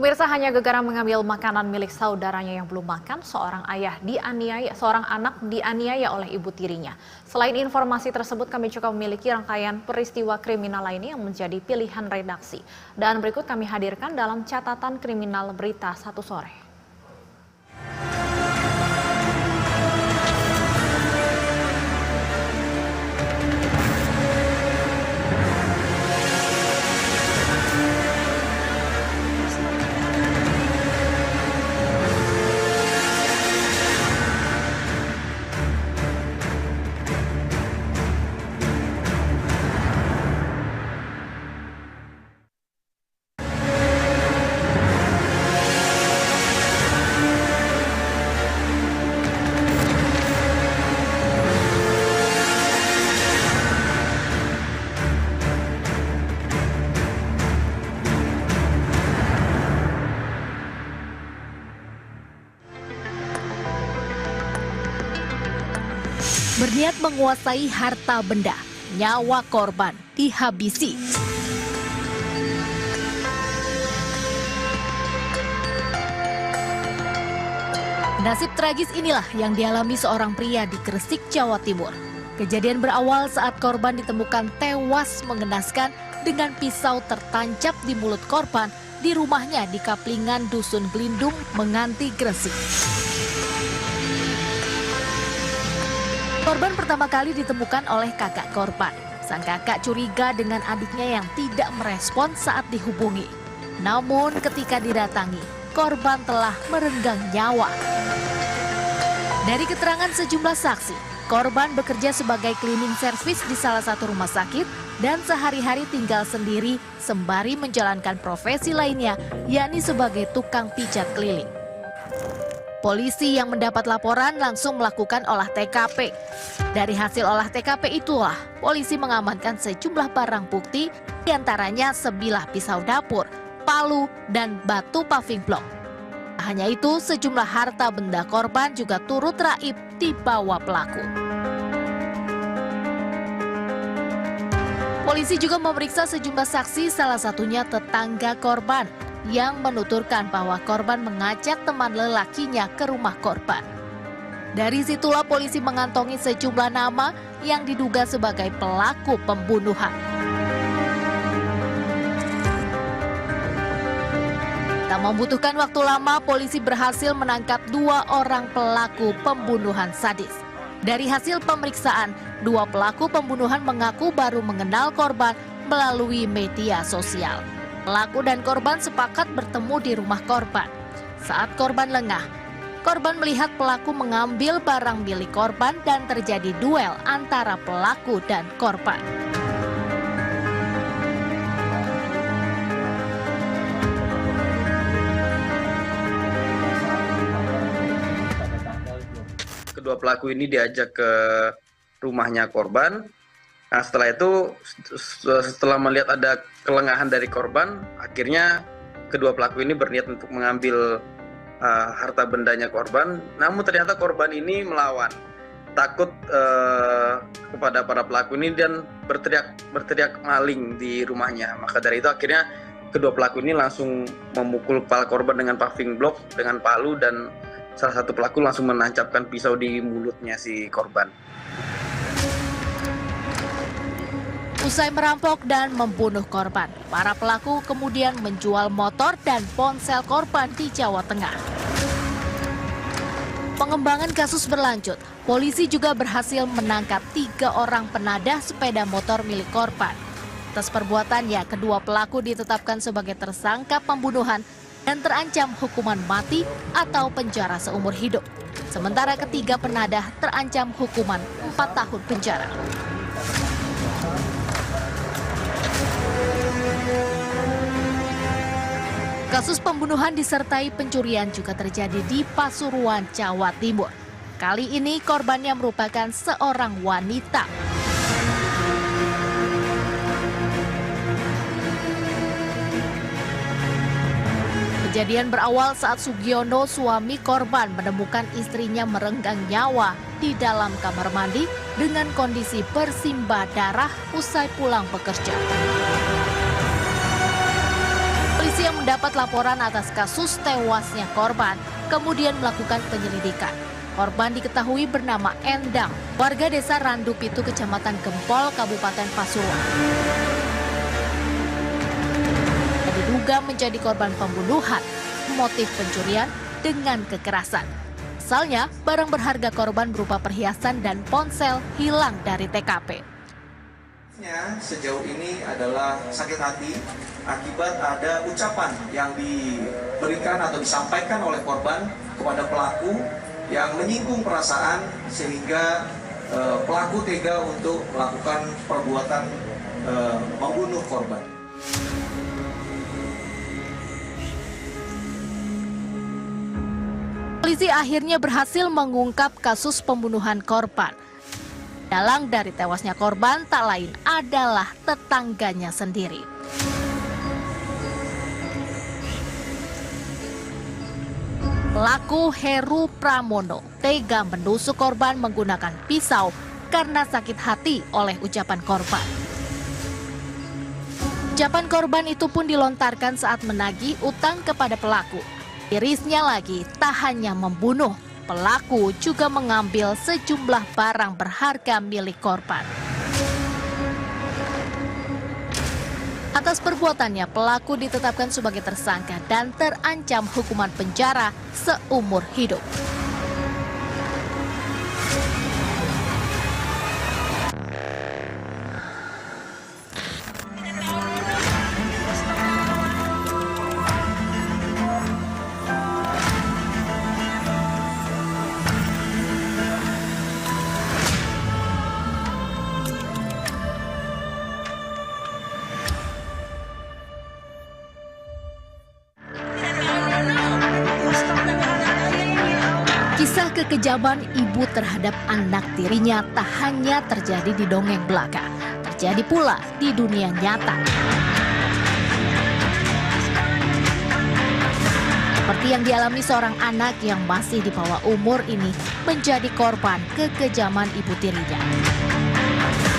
Pemirsa, hanya gegara mengambil makanan milik saudaranya yang belum makan, seorang anak dianiaya oleh ibu tirinya. Selain informasi tersebut, kami juga memiliki rangkaian peristiwa kriminal lainnya yang menjadi pilihan redaksi. Dan berikut kami hadirkan dalam catatan kriminal berita 1 sore. Berniat menguasai harta benda, nyawa korban dihabisi. Nasib tragis inilah yang dialami seorang pria di Gresik, Jawa Timur. Kejadian berawal saat korban ditemukan tewas mengenaskan dengan pisau tertancap di mulut korban di rumahnya di Kaplingan, Dusun Glindung, Menganti, Gresik. Korban pertama kali ditemukan oleh kakak korban. Sang kakak curiga dengan adiknya yang tidak merespon saat dihubungi. Namun ketika didatangi, korban telah merenggang nyawa. Dari keterangan sejumlah saksi, korban bekerja sebagai cleaning service di salah satu rumah sakit dan sehari-hari tinggal sendiri sembari menjalankan profesi lainnya, yakni sebagai tukang pijat keliling. Polisi yang mendapat laporan langsung melakukan olah TKP. Dari hasil olah TKP itulah, polisi mengamankan sejumlah barang bukti, diantaranya sebilah pisau dapur, palu, dan batu paving block. Hanya itu, sejumlah harta benda korban juga turut raib dibawa pelaku. Polisi juga memeriksa sejumlah saksi, salah satunya tetangga korban, yang menuturkan bahwa korban mengajak teman lelakinya ke rumah korban. Dari situlah polisi mengantongi sejumlah nama yang diduga sebagai pelaku pembunuhan. Tak membutuhkan waktu lama, polisi berhasil menangkap 2 orang pelaku pembunuhan sadis. Dari hasil pemeriksaan, 2 pelaku pembunuhan mengaku baru mengenal korban melalui media sosial. Pelaku dan korban sepakat bertemu di rumah korban. Saat korban lengah, korban melihat pelaku mengambil barang milik korban dan terjadi duel antara pelaku dan korban. Kedua pelaku ini diajak ke rumahnya korban. Nah, setelah itu, setelah melihat ada kelengahan dari korban, akhirnya kedua pelaku ini berniat untuk mengambil harta bendanya korban. Namun ternyata korban ini melawan, takut kepada para pelaku ini dan berteriak maling di rumahnya. Maka dari itu akhirnya kedua pelaku ini langsung memukul kepala korban dengan paving block, dengan palu, dan salah satu pelaku langsung menancapkan pisau di mulutnya si korban. Usai merampok dan membunuh korban, para pelaku kemudian menjual motor dan ponsel korban di Jawa Tengah. Pengembangan kasus berlanjut, polisi juga berhasil menangkap 3 orang penadah sepeda motor milik korban. Atas perbuatannya, kedua pelaku ditetapkan sebagai tersangka pembunuhan dan terancam hukuman mati atau penjara seumur hidup. Sementara ketiga penadah terancam hukuman 4 tahun penjara. Kasus pembunuhan disertai pencurian juga terjadi di Pasuruan, Jawa Timur. Kali ini korbannya merupakan seorang wanita. Kejadian berawal saat Sugiono, suami korban, menemukan istrinya merenggang nyawa di dalam kamar mandi dengan kondisi bersimbah darah usai pulang bekerja. Polisi yang mendapat laporan atas kasus tewasnya korban, kemudian melakukan penyelidikan. Korban diketahui bernama Endang, warga desa Randu Pitu, Kecamatan Gempol, Kabupaten Pasuruan. Dia diduga menjadi korban pembunuhan, motif pencurian dengan kekerasan. Asalnya, barang berharga korban berupa perhiasan dan ponsel hilang dari TKP. Sejauh ini adalah sakit hati akibat ada ucapan yang diberikan atau disampaikan oleh korban kepada pelaku yang menyinggung perasaan sehingga pelaku tega untuk melakukan perbuatan membunuh korban. Polisi akhirnya berhasil mengungkap kasus pembunuhan korban. Dalang dari tewasnya korban tak lain adalah tetangganya sendiri. Pelaku Heru Pramono tega menusuk korban menggunakan pisau karena sakit hati oleh ucapan korban. Ucapan korban itu pun dilontarkan saat menagih utang kepada pelaku. Irisnya lagi tak hanya membunuh, pelaku juga mengambil sejumlah barang berharga milik korban. Atas perbuatannya, pelaku ditetapkan sebagai tersangka dan terancam hukuman penjara seumur hidup. Kisah kekejaman ibu terhadap anak tirinya tak hanya terjadi di dongeng belaka, terjadi pula di dunia nyata. Seperti yang dialami seorang anak yang masih di bawah umur ini menjadi korban kekejaman ibu tirinya.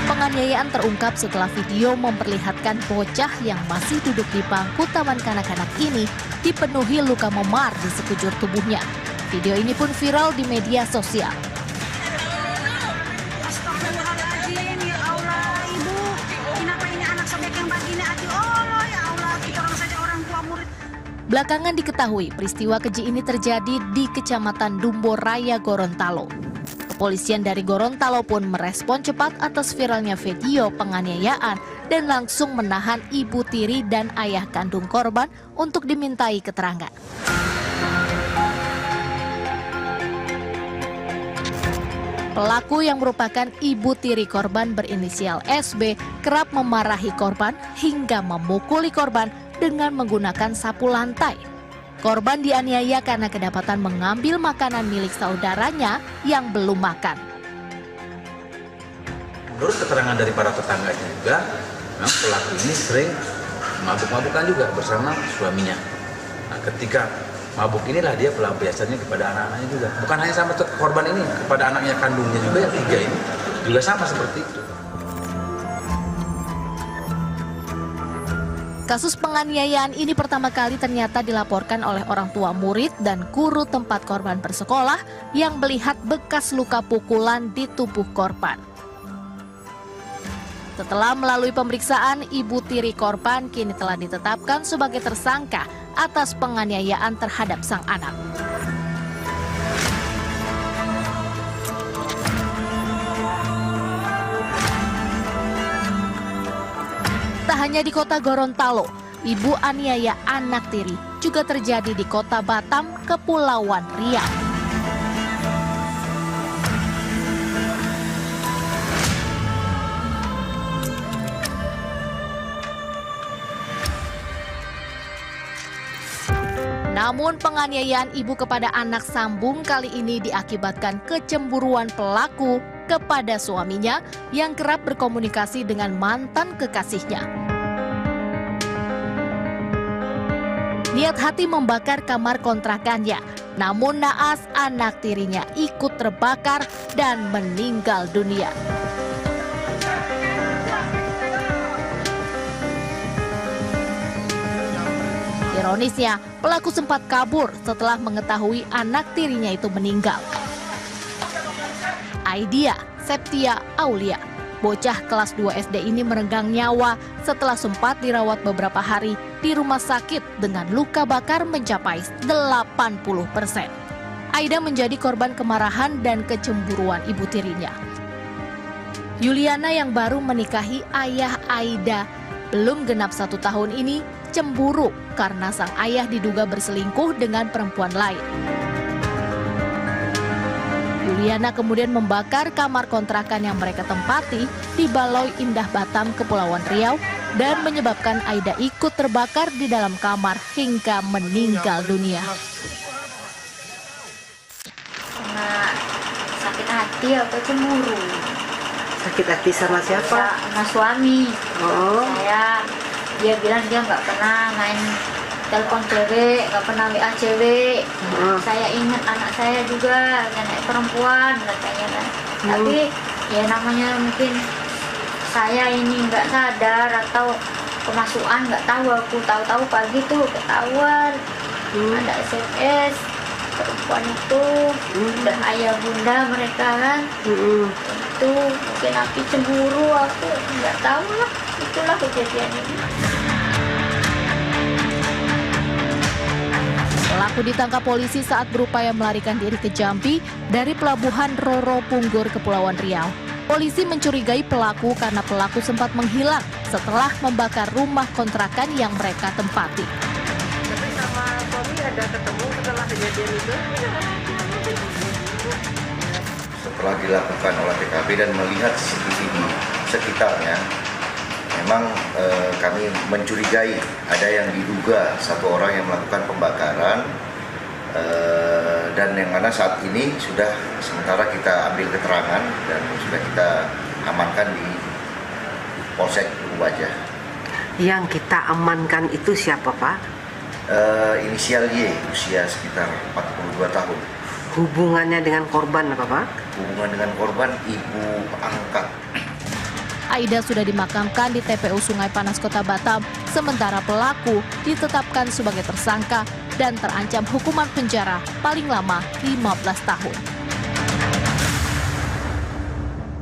Penganiayaan terungkap setelah video memperlihatkan bocah yang masih duduk di bangku taman kanak-kanak ini dipenuhi luka memar di sekujur tubuhnya. Video ini pun viral di media sosial. Astagfirullahaladzim, ya Allah, Ibu. Kenapa ini anak sobek yang begini? Aduh, Allah, ya Allah, kita orang saja orang tua murid. Belakangan diketahui peristiwa keji ini terjadi di Kecamatan Dumbo Raya, Gorontalo. Kepolisian dari Gorontalo pun merespon cepat atas viralnya video penganiayaan dan langsung menahan ibu tiri dan ayah kandung korban untuk dimintai keterangan. Pelaku yang merupakan ibu tiri korban berinisial SB kerap memarahi korban hingga memukuli korban dengan menggunakan sapu lantai. Korban dianiaya karena kedapatan mengambil makanan milik saudaranya yang belum makan. Menurut keterangan dari para tetangganya juga, memang pelaku ini sering mabuk-mabukan juga bersama suaminya. Nah, ketika mabuk inilah dia pelampiasannya kepada anak-anaknya juga. Bukan hanya sama korban ini, kepada anaknya kandungnya juga yang 3 ini juga sama seperti itu. Kasus penganiayaan ini pertama kali ternyata dilaporkan oleh orang tua murid dan guru tempat korban bersekolah yang melihat bekas luka pukulan di tubuh korban. Setelah melalui pemeriksaan, ibu tiri korban kini telah ditetapkan sebagai tersangka atas penganiayaan terhadap sang anak. Tak hanya di kota Gorontalo, ibu aniaya anak tiri juga terjadi di kota Batam, Kepulauan Riau. Namun penganiayaan ibu kepada anak sambung kali ini diakibatkan kecemburuan pelaku kepada suaminya yang kerap berkomunikasi dengan mantan kekasihnya. Niat hati membakar kamar kontrakannya, namun naas anak tirinya ikut terbakar dan meninggal dunia. Ironisnya, pelaku sempat kabur setelah mengetahui anak tirinya itu meninggal. Aidia Septia Aulia, bocah kelas 2 SD ini merenggang nyawa setelah sempat dirawat beberapa hari di rumah sakit dengan luka bakar mencapai 80%. Aida menjadi korban kemarahan dan kecemburuan ibu tirinya. Yuliana yang baru menikahi ayah Aida belum genap 1 tahun ini cemburu karena sang ayah diduga berselingkuh dengan perempuan lain. Yuliana kemudian membakar kamar kontrakan yang mereka tempati di Baloi Indah Batam, Kepulauan Riau, dan menyebabkan Aida ikut terbakar di dalam kamar hingga meninggal dunia. Karena sakit hati atau cemburu. Sakit hati sama siapa? Sama suami. Oh. Dia bilang dia nggak pernah main telepon cewek, nggak pernah WA cewek. Saya ingat anak saya juga, nenek perempuan katanya kan. Tapi ya namanya mungkin saya ini nggak sadar atau kemasukan, nggak tahu, aku tahu-tahu pagi tuh ketahuan ada SMS perempuan itu dan ayah bunda mereka kan. Itu mungkin api cemburu, aku nggak tahu lah, itulah kejadian ini. Pelaku ditangkap polisi saat berupaya melarikan diri ke Jambi dari pelabuhan Roro Punggur, Kepulauan Riau. Polisi mencurigai pelaku karena pelaku sempat menghilang setelah membakar rumah kontrakan yang mereka tempati. Tapi sama suami ada ketemu setelah kejadian itu? Setelah dilakukan olah TKP dan melihat CCTV di sekitarnya, memang kami mencurigai ada yang diduga satu orang yang melakukan pembakaran, dan yang mana saat ini sudah sementara kita ambil keterangan dan sudah kita amankan di Polsek Duku Wajah. Yang kita amankan itu siapa, Pak? Inisial Y, usia sekitar 42 tahun. Hubungannya dengan korban apa, Pak? Hubungan dengan korban ibu angkat. Aida sudah dimakamkan di TPU Sungai Panas, Kota Batam, sementara pelaku ditetapkan sebagai tersangka dan terancam hukuman penjara paling lama 15 tahun.